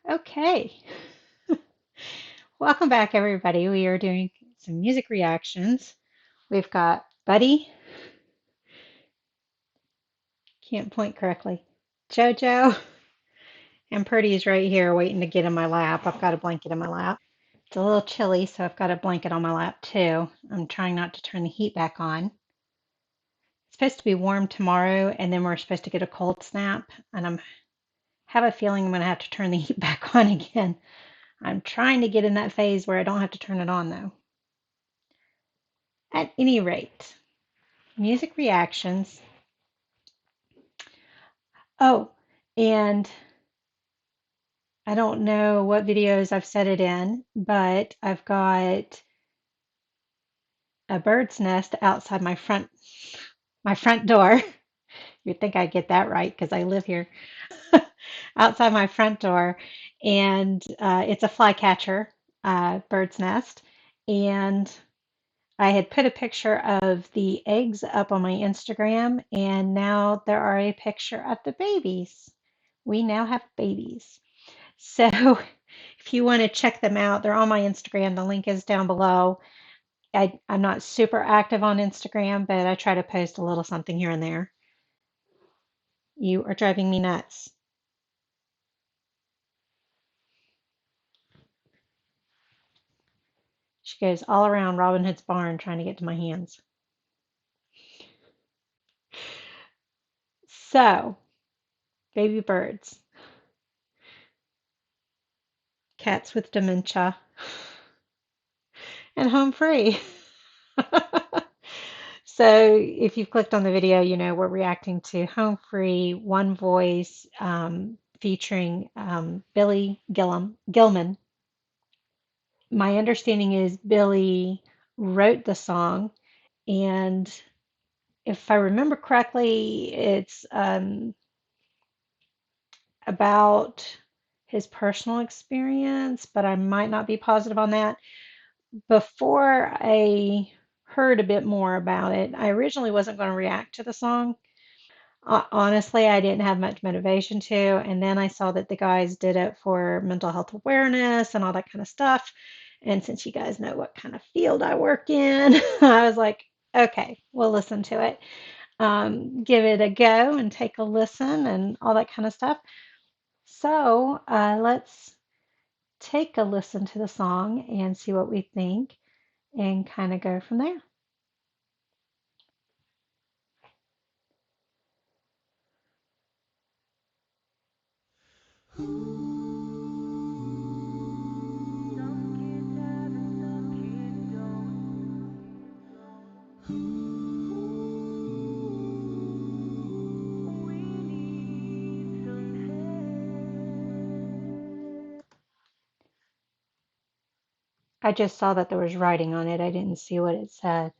Okay, welcome back, everybody. We are doing some music reactions. We've got Buddy, can't point correctly, JoJo, and Purdy's right here waiting to get in my lap. I've got a blanket in my lap. It's a little chilly, so I've got a blanket on my lap too. I'm trying not to turn the heat back on. It's supposed to be warm tomorrow, and then we're supposed to get a cold snap, and I have a feeling I'm going to have to turn the heat back on again. I'm trying to get in that phase where I don't have to turn it on though. At any rate, music reactions. Oh, and I don't know what videos I've set it in, but I've got a bird's nest outside my front door. You'd think I'd get that right because I live here. Outside my front door, and it's a flycatcher bird's nest. And I had put a picture of the eggs up on my Instagram, and now there are a picture of the babies. We now have babies. So if you want to check them out, they're on my Instagram. The link is down below. I'm not super active on Instagram, but I try to post a little something here and there. You are driving me nuts. She goes all around Robin Hood's barn trying to get to my hands. So, baby birds, cats with dementia, and home free. So if you've clicked on the video, you know we're reacting to Home Free, One Voice, featuring Billy Gilman. My understanding is Billy wrote the song, and if I remember correctly, it's about his personal experience, but I might not be positive on that. Before I heard a bit more about it, I originally wasn't going to react to the song. Honestly, I didn't have much motivation to. And then I saw that the guys did it for mental health awareness and all that kind of stuff. And since you guys know what kind of field I work in, I was like, okay, we'll listen to it. Give it a go and take a listen and all that kind of stuff. So let's take a listen to the song and see what we think and kind of go from there. I just saw that there was writing on it. I didn't see what it said.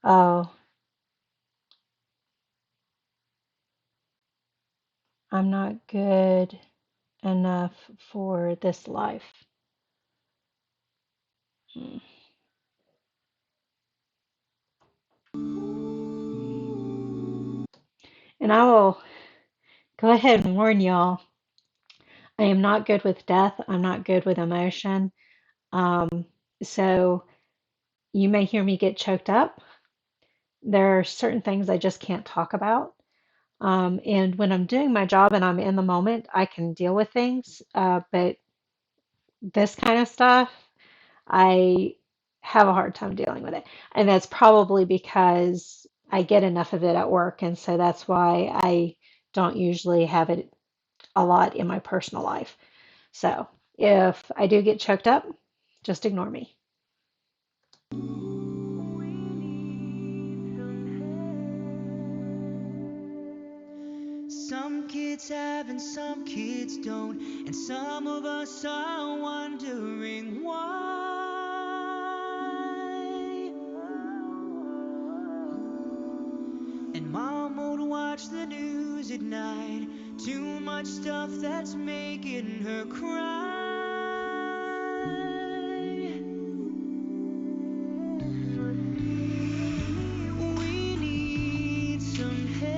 Oh, I'm not good enough for this life. Hmm. And I will go ahead and warn y'all, I am not good with death. I'm not good with emotion. Um, so you may hear me get choked up. There are certain things I just can't talk about. And when I'm doing my job and I'm in the moment, I can deal with things. But this kind of stuff, I have a hard time dealing with it. And that's probably because I get enough of it at work. And so that's why I don't usually have it a lot in my personal life. So if I do get choked up, just ignore me. Some kids have and some kids don't, and some of us are wondering why. And mom won't watch the news at night, too much stuff that's making her cry. We need some help.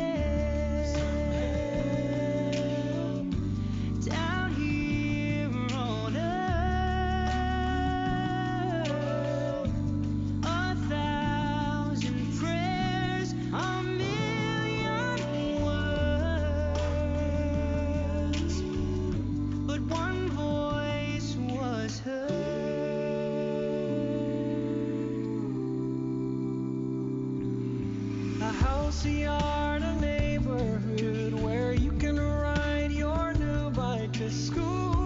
bouncy art, a neighborhood where you can ride your new bike to school.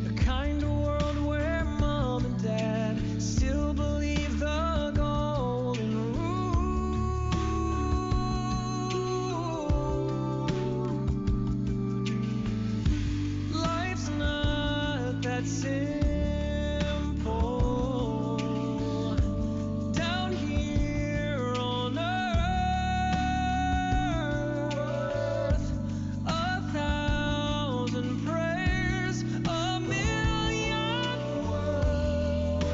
The kind of world where mom and dad still believe the golden rule. Life's not that simple down here on earth. A thousand prayers, a million words,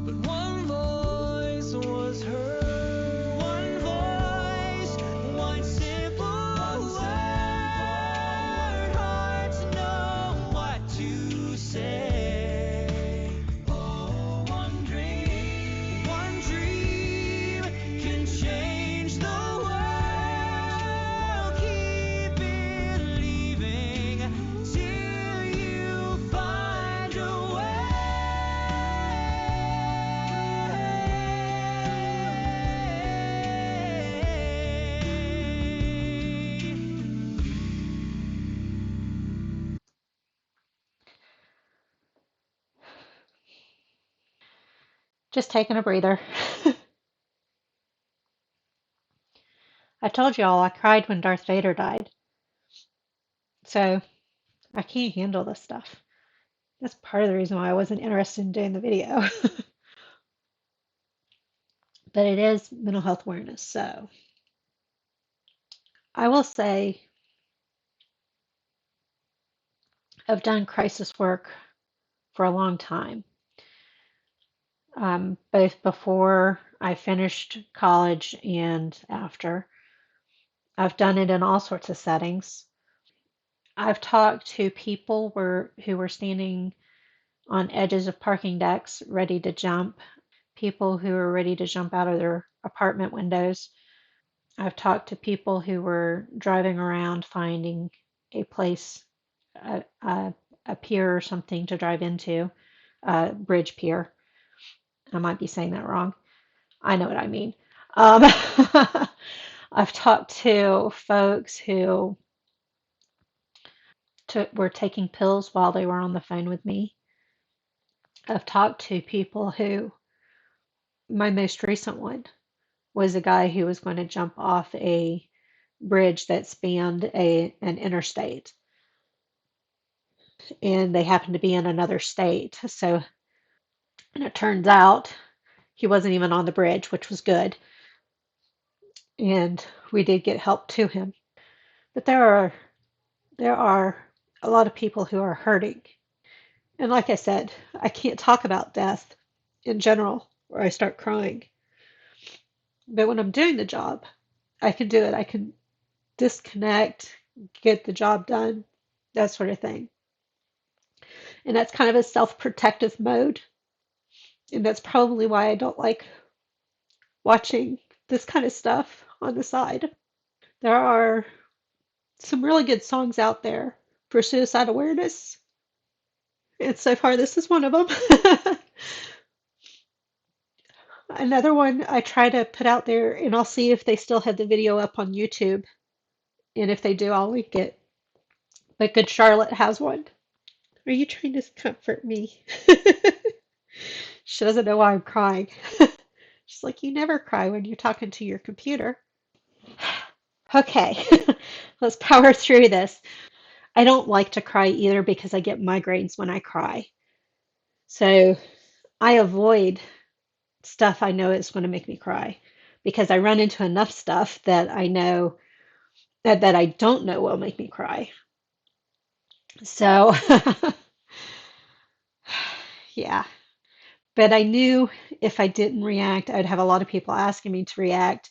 but one voice was heard. One voice, one simple word, hard to know what to say. Oh, one dream can change the world. Keep believing till you find a way. Just taking a breather. I told y'all I cried when Darth Vader died, so I can't handle this stuff. That's part of the reason why I wasn't interested in doing the video. But it is mental health awareness, so I will say I've done crisis work for a long time, both before I finished college and after. I've done it in all sorts of settings. I've talked to people who were standing on edges of parking decks ready to jump, people who were ready to jump out of their apartment windows. I've talked to people who were driving around finding a place, a, a, a pier or something to drive into, a bridge pier. I might be saying that wrong. I know what I mean. Um, I've talked to folks who were taking pills while they were on the phone with me. I've talked to people who, my most recent one was a guy who was going to jump off a bridge that spanned an interstate, and they happened to be in another state. So, and it turns out he wasn't even on the bridge, which was good, and we did get help to him. But there are a lot of people who are hurting, and like I said, I can't talk about death in general, or I start crying. But when I'm doing the job, I can do it. I can disconnect, get the job done, that sort of thing. And that's kind of a self-protective mode. And that's probably why I don't like watching this kind of stuff on the side. There are some really good songs out there for suicide awareness. And so far, this is one of them. Another one I try to put out there, and I'll see if they still have the video up on YouTube. And if they do, I'll link it. But Good Charlotte has one. Are you trying to comfort me? She doesn't know why I'm crying. She's like, you never cry when you're talking to your computer. Okay, let's power through this. I don't like to cry either because I get migraines when I cry. So I avoid stuff I know is going to make me cry because I run into enough stuff that I know that I don't know will make me cry. So yeah, but I knew if I didn't react, I'd have a lot of people asking me to react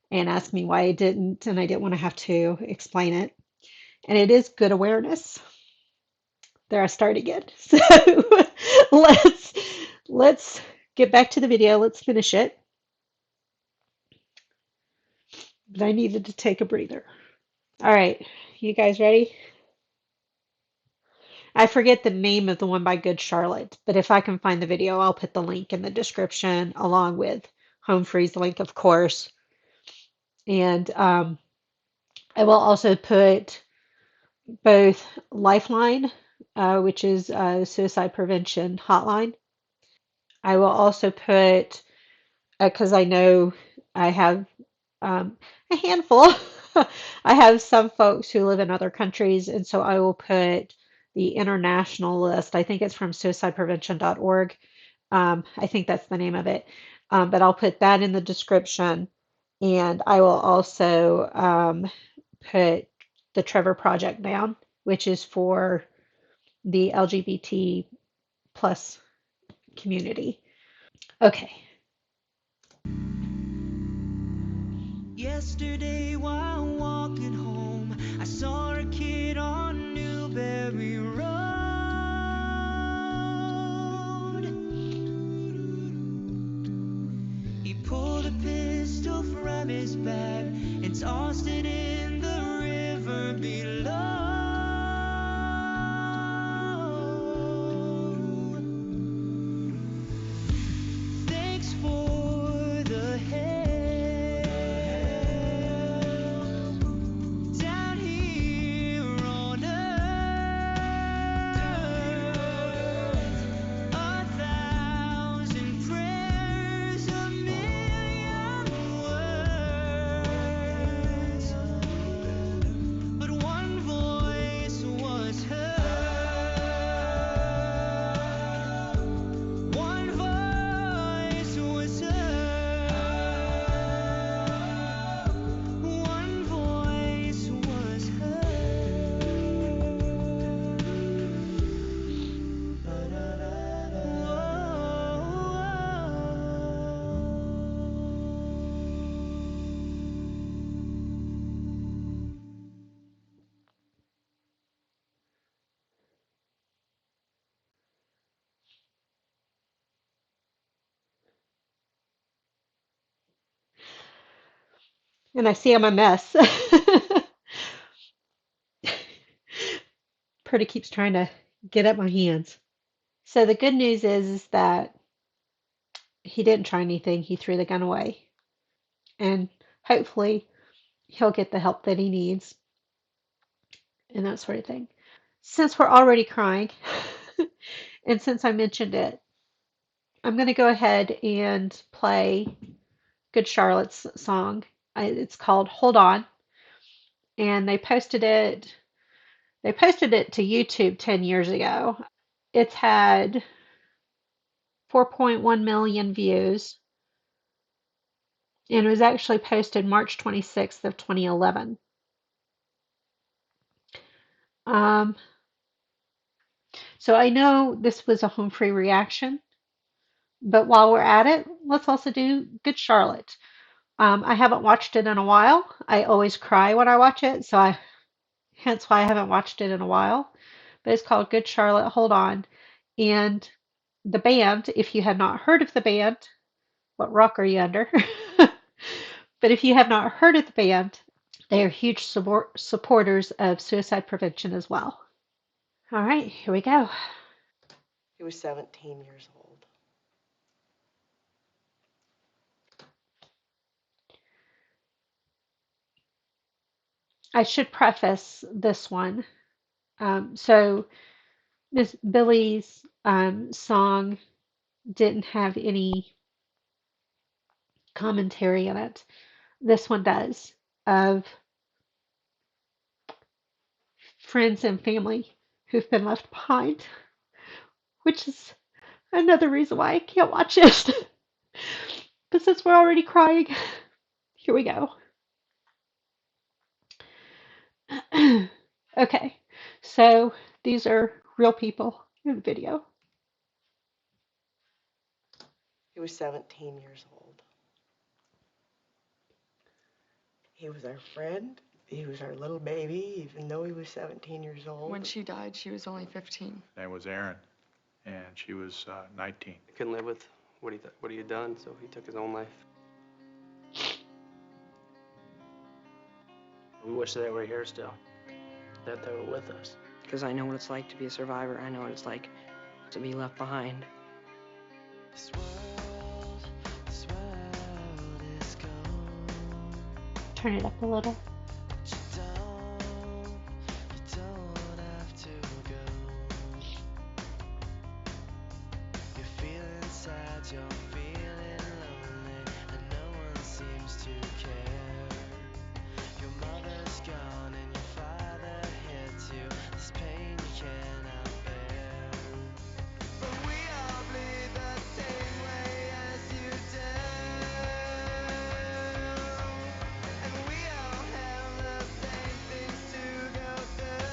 and ask me why I didn't, and I didn't want to have to explain it. And it is good awareness. There, I start again. So let's let's get back to the video. Let's finish it. But I needed to take a breather. All right, you guys ready? I forget the name of the one by Good Charlotte, but if I can find the video, I'll put the link in the description along with Home Free's link, of course. And I will also put both Lifeline, which is a suicide prevention hotline. I will also put, because I know I have a handful. I have some folks who live in other countries, and so I will put the international list. I think it's from suicideprevention.org. I think that's the name of it. But I'll put that in the description, and I will also put the Trevor Project down, which is for the LGBT plus community. Okay. Yesterday while walking home, I saw a kid on Newberry Road. He pulled a pistol from his bag and tossed it in the river below. Thanks for the help down here on earth. A thousand prayers, a million words, but one voice was heard. One voice was heard. One voice was And I see I'm a mess. Purdy keeps trying to get at my hands. So the good news is that he didn't try anything. He threw the gun away. And hopefully he'll get the help that he needs and that sort of thing. Since we're already crying, and since I mentioned it, I'm going to go ahead and play Good Charlotte's song. It's called Hold On, and they posted it to YouTube 10 years ago. It's had 4.1 million views, and it was actually posted March 26th of 2011. Um, so I know this was a home free reaction, but while we're at it, let's also do Good Charlotte. I haven't watched it in a while. I always cry when I watch it, hence why I haven't watched it in a while. But it's called Good Charlotte, Hold On. And the band, if you have not heard of the band, what rock are you under? But if you have not heard of the band, they are huge supporters of suicide prevention as well. All right, here we go. He was 17 years old. I should preface this one. So Miss Billy's song didn't have any commentary in it. This one does, of friends and family who've been left behind, which is another reason why I can't watch it. But since we're already crying, here we go. Okay, so these are real people in the video. He was 17 years old. He was our friend. He was our little baby, even though he was 17 years old. When she died, she was only 15. Name was Erin, and she was 19. He couldn't live with what he had done, so he took his own life. We wish they were here still, that they were with us. because I know what it's like to be a survivor. I know what it's like to be left behind. This world is cold. Turn it up a little. You don't have to go. You're feeling sad, you're feeling lonely, and no one seems to care. Your mother's gone and your father hits you. This pain you cannot bear. But we all bleed the same way as you do. And we all have the same things to go through.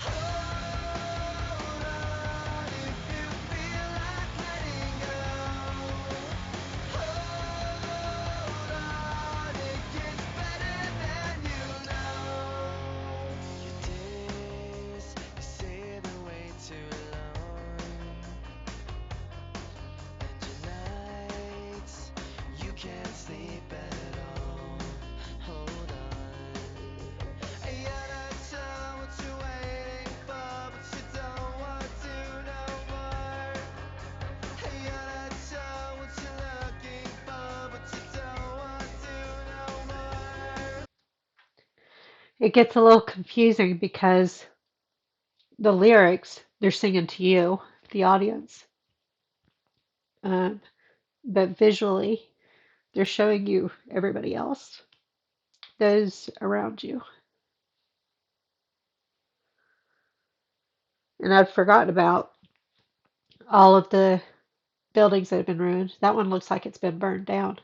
Hold on if you feel like letting go. Hold on, it gets better than you know. Your days, you say they're way too long. And your nights, you can't sleep at all. Hold on. You're not sure what you're waiting for, but you don't want to know more. You're not sure what you're looking for, but you don't want to know more. It gets a little confusing because the lyrics, they're singing to you, the audience. Um, but visually, they're showing you everybody else, those around you. And I'd forgotten about all of the buildings that have been ruined. That one looks like it's been burned down.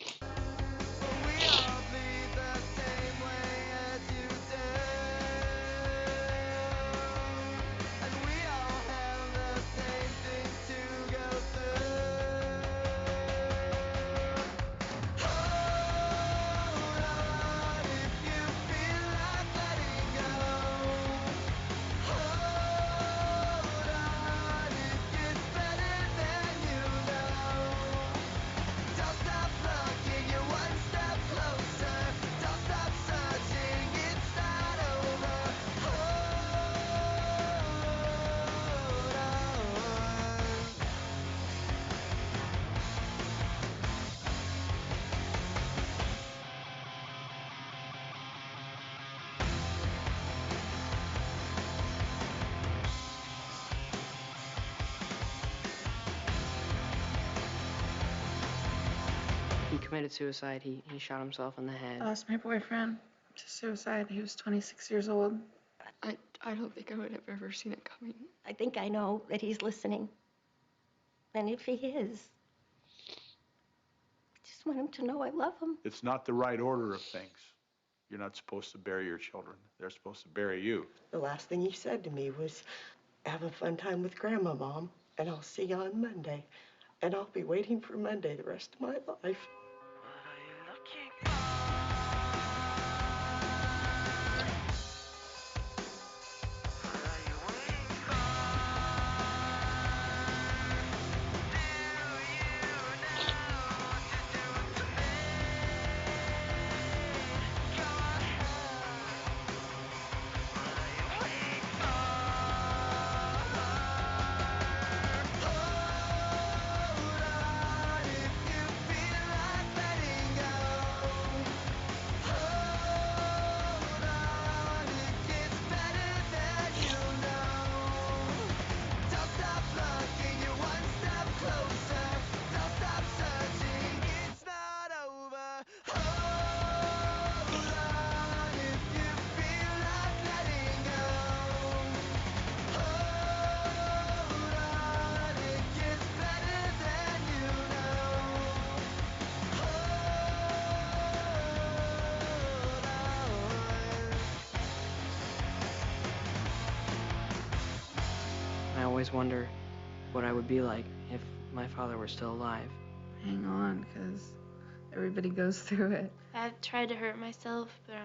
We all bleed the same way as you do. And we all have the same things to go through. Hold on if you feel like letting go. Hold on, it gets better than you know. Don't stop looking, you're one step closer. Don't stop searching, it's not over. Hold on. He committed suicide. He shot himself in the head. I lost my boyfriend to suicide. He was 26 years old. I don't think I would have ever seen it coming. I think I know that he's listening. And if he is, I just want him to know I love him. It's not the right order of things. You're not supposed to bury your children. They're supposed to bury you. The last thing he said to me was, have a fun time with Grandma, Mom, and I'll see you on Monday. And I'll be waiting for Monday the rest of my life. I always wonder what I would be like if my father were still alive. Hang on, because everybody goes through it. I've tried to hurt myself, but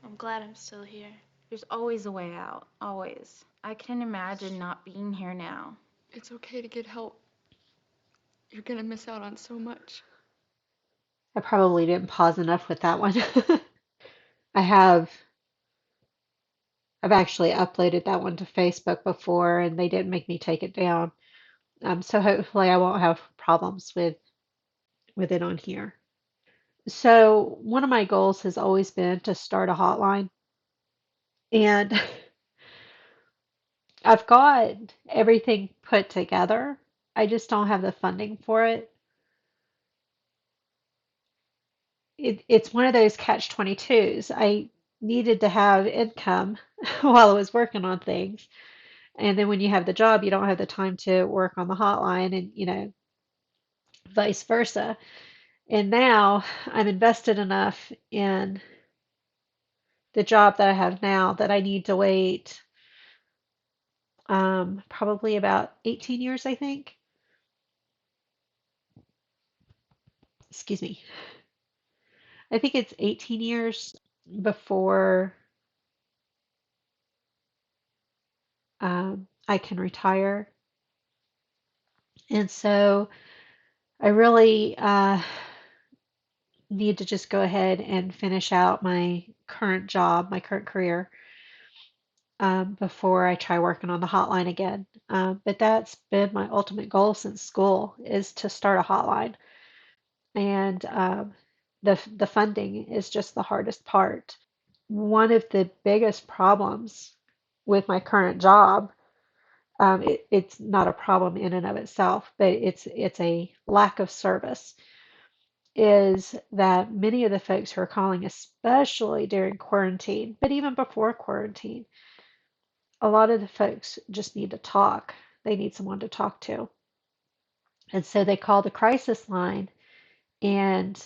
I'm glad I'm still here. There's always a way out, always. I can imagine not being here now. It's okay to get help. You're gonna miss out on so much. I probably didn't pause enough with that one. I have I've actually uploaded that one to Facebook before, and they didn't make me take it down. So hopefully I won't have problems with it on here. So one of my goals has always been to start a hotline, and I've got everything put together. I just don't have the funding for it. It's one of those catch-22s. I needed to have income while I was working on things. And then when you have the job, you don't have the time to work on the hotline and, vice versa. And now I'm invested enough in the job that I have now that I need to wait probably about 18 years, I think. Excuse me. I think it's 18 years before I can retire. And so I really need to just go ahead and finish out my current job, my current career, before I try working on the hotline again. But that's been my ultimate goal since school is to start a hotline. And the funding is just the hardest part. One of the biggest problems with my current job, it's not a problem in and of itself, but it's a lack of service. Is that many of the folks who are calling, especially during quarantine, but even before quarantine, a lot of the folks just need to talk. They need someone to talk to. And so they call the crisis line. And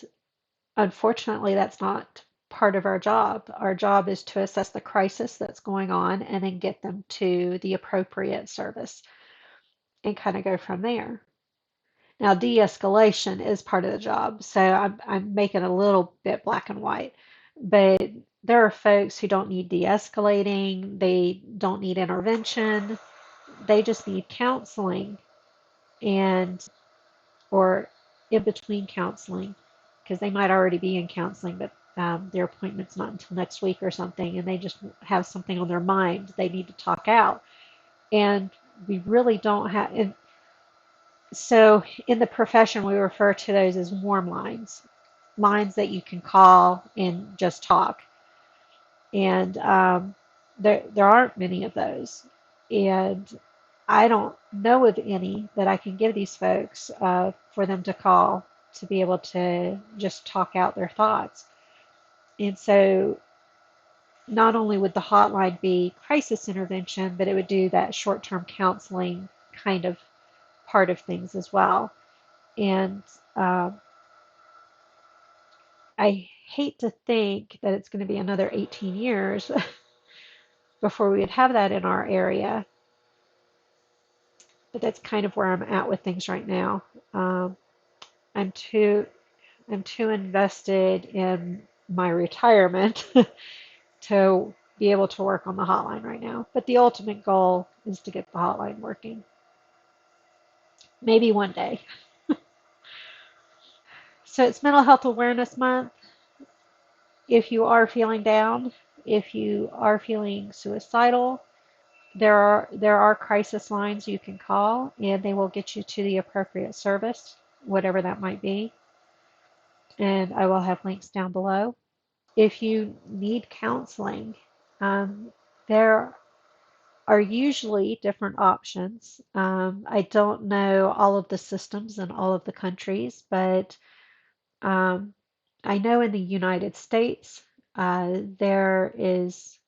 unfortunately, that's not part of our job. Our job is to assess the crisis that's going on and then get them to the appropriate service and kind of go from there. Now, de-escalation is part of the job, so I'm making it a little bit black and white. But there are folks who don't need de-escalating, they don't need intervention, they just need counseling and or in between counseling because they might already be in counseling, but their appointment's not until next week or something, and they just have something on their mind they need to talk out. And we really don't have, and so in the profession, we refer to those as warm lines, lines that you can call and just talk. And there aren't many of those. And I don't know of any that I can give these folks for them to call to be able to just talk out their thoughts. And so not only would the hotline be crisis intervention, but it would do that short-term counseling kind of part of things as well. And uh, I hate to think that it's going to be another 18 years before we would have that in our area, but that's kind of where I'm at with things right now. Um, I'm too I'm too invested in my retirement to be able to work on the hotline right now. But the ultimate goal is to get the hotline working. Maybe one day. So it's Mental Health Awareness Month. If you are feeling down, if you are feeling suicidal, there are crisis lines you can call and they will get you to the appropriate service, whatever that might be. And I will have links down below. If you need counseling, there are usually different options. I don't know all of the systems in all of the countries, but um, I know in the United States, there is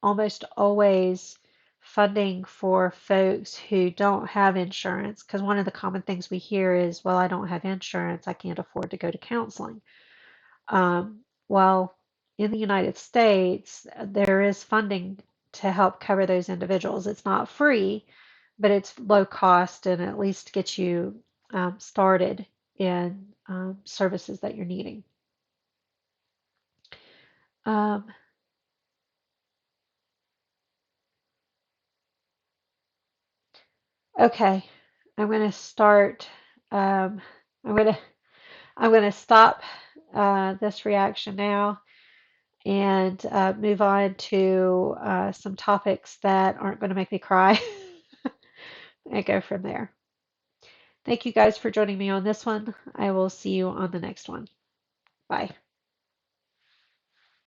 almost always funding for folks who don't have insurance. Because one of the common things we hear is, well, I don't have insurance, I can't afford to go to counseling. Well, in the United States, there is funding to help cover those individuals. It's not free, but it's low cost and at least gets you started in services that you're needing. Um, okay, I'm going to start. Um, I'm going to I'm going to stop this reaction now, and move on to some topics that aren't going to make me cry and go from there. Thank you guys for joining me on this one. I will see you on the next one. Bye.